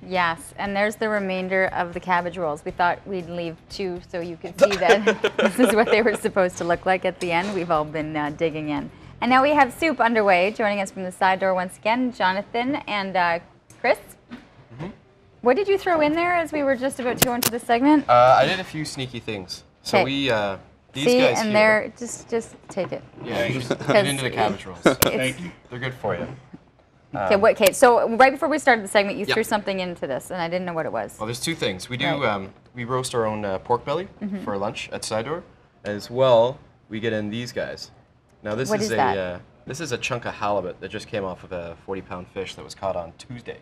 Yes, and there's the remainder of the cabbage rolls. We thought we'd leave 2 so you could see that this is what they were supposed to look like at the end. We've all been digging in. And now we have soup underway. Joining us from the side door once again, Jonathan and Chris. What did you throw in there as we were just about to go into the segment? I did a few sneaky things. So these guys and here, they're just take it. Yeah, just get into the cabbage rolls. Thank you. They're good for you. Okay, so right before we started the segment, you threw something into this, and I didn't know what it was. Well, there's 2 things. We do we roast our own pork belly for lunch at side door. As well, we get in these guys. Now this this is a chunk of halibut that just came off of a 40-pound fish that was caught on Tuesday.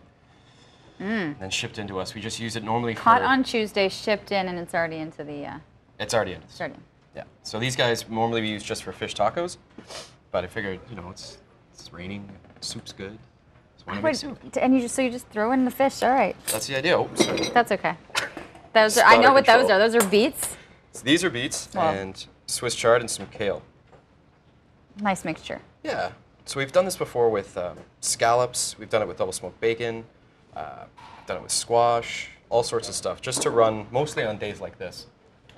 And shipped into us. We just use it normally Caught on Tuesday, shipped in, and it's already into the... It's already in. It's already in. Yeah. So these guys normally we use just for fish tacos, but I figured, you know, it's raining, soup's good. So why not make soup? And you just throw in the fish. All right. That's the idea. Oops, sorry. That's okay. Those are, I know what those are. Those are beets. So these are beets and Swiss chard and some kale. Nice mixture. Yeah. So we've done this before with scallops. We've done it with double smoked bacon. Done it with squash, all sorts of stuff, just to run mostly on days like this.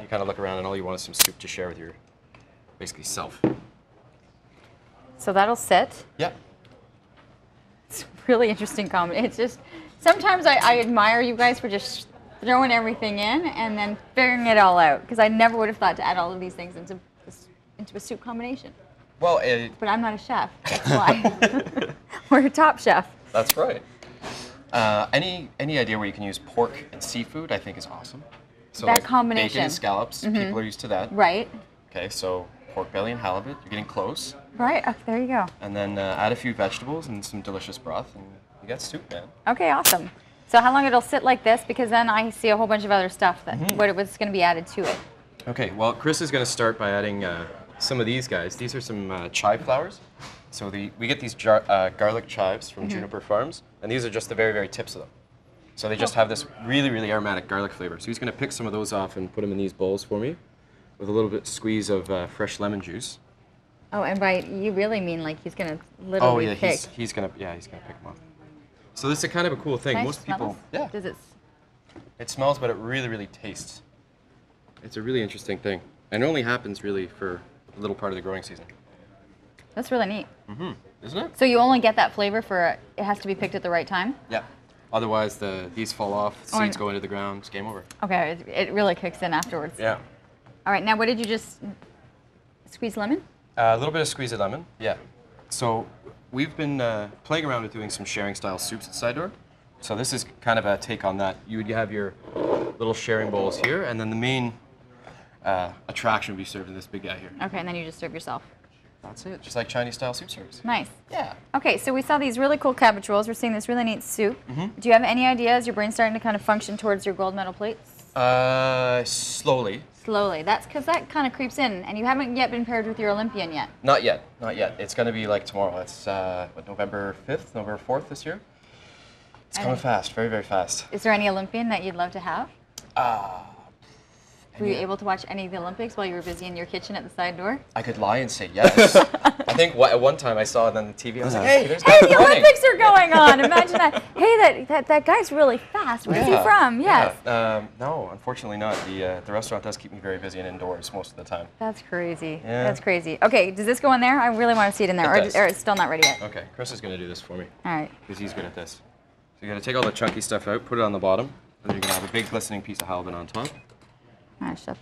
You kind of look around and all you want is some soup to share with your, basically, self. So that'll sit. Yeah. It's a really interesting comment. It's just, sometimes I admire you guys for just throwing everything in and then figuring it all out, because I never would have thought to add all of these things into a soup combination. Well, but I'm not a chef, that's why. We're a top chef. That's right. Any idea where you can use pork and seafood, I think is awesome. So that like combination. Bacon and scallops, people are used to that. Right. Okay, so pork belly and halibut, you're getting close. Right, oh, there you go. And then add a few vegetables and some delicious broth, and you got soup, man. Okay, awesome. So how long it'll sit like this? Because then I see a whole bunch of other stuff that what's going to be added to it. Okay, well, Chris is going to start by adding some of these guys. These are some chive flowers. So we get these garlic chives from Juniper Farms, and these are just the very, very tips of them. So they just have this really, really aromatic garlic flavor. So he's going to pick some of those off and put them in these bowls for me with a little bit squeeze of fresh lemon juice. Oh, and by you really mean like he's going to literally pick? He's going to pick them off. So this is kind of a cool thing. Most people, Does it? It smells, but it really, really tastes. It's a really interesting thing, and it only happens really for a little part of the growing season. That's really neat. Isn't it? So you only get that flavor for it has to be picked at the right time? Yeah. Otherwise, these fall off, seeds go into the ground, it's game over. Okay, it really kicks in afterwards. Yeah. All right, now what did you just squeeze lemon? A little bit of squeeze of lemon, yeah. So we've been playing around with doing some sharing style soups at Side Door. So this is kind of a take on that. You would have your little sharing bowls here, and then the main attraction would be served in this big guy here. Okay, and then you just serve yourself. That's it, just like Chinese style soup service. Nice. Yeah. Okay, so we saw these really cool cabbage rolls. We're seeing this really neat soup. Do you have any idea? Is your brain starting to kind of function towards your gold medal plates? Slowly. Slowly. That's because that kind of creeps in, and you haven't yet been paired with your Olympian yet. Not yet, not yet. It's going to be like tomorrow. It's November 5th, November 4th this year. It's coming fast, very, very fast. Is there any Olympian that you'd love to have? Were you able to watch any of the Olympics while you were busy in your kitchen at the side door? I could lie and say yes. I think at one time I saw it on the TV. I was like, hey, there's Hey, the Olympics are going on. Imagine that. Hey, that guy's really fast. Where's he from? Yes. Yeah. No, unfortunately not. The restaurant does keep me very busy and indoors most of the time. That's crazy. Yeah. That's crazy. Okay, does this go in there? I really want to see it in there. Or it's still not ready yet? Okay, Chris is going to do this for me. All right. Because he's good at this. So you're going to take all the chunky stuff out, put it on the bottom, and then you're going to have a big glistening piece of halibut on top. All right, chef.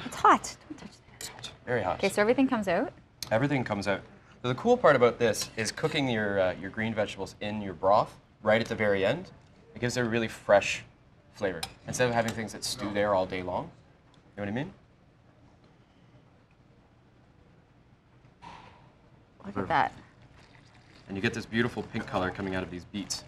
It's hot. Don't touch that. It's hot. Very hot. Okay, so everything comes out? Everything comes out. So the cool part about this is cooking your green vegetables in your broth right at the very end. It gives it a really fresh flavor. Instead of having things that stew there all day long. You know what I mean? Look at that. And you get this beautiful pink color coming out of these beets.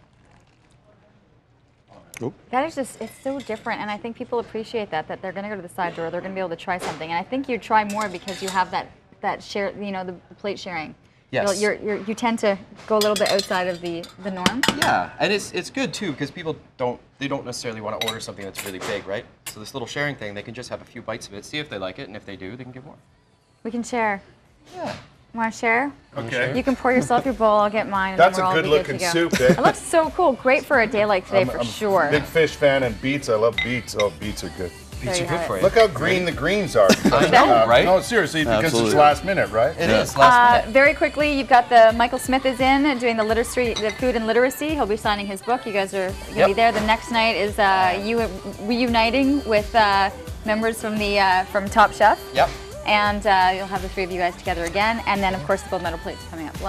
That is just, it's so different, and I think people appreciate that they're going to go to the side door, they're going to be able to try something, and I think you try more because you have that share, you know, the plate sharing. Yes. You tend to go a little bit outside of the norm. Yeah, and it's good too because people don't necessarily want to order something that's really big, right? So this little sharing thing, they can just have a few bites of it, see if they like it, and if they do, they can get more. We can share. Yeah. Want to share? Okay. You can pour yourself your bowl. I'll get mine. And That's then a we'll all good be looking to go. soup, eh? It looks so cool. Great for a day like today, for I'm sure. a big fish fan and beets. I love beets. Oh, beets are good. Beets you are good have for it. you. Look how green the greens are. I know, right? No, seriously, because it's Absolutely. last minute, right? It is last minute. Very quickly, you've got the Michael Smith is in doing the the food and literacy. He'll be signing his book. You guys are going to be there. The next night is you reuniting with members from the from Top Chef. Yep. And you'll have the three of you guys together again. And then, of course, the gold medal plate's coming up.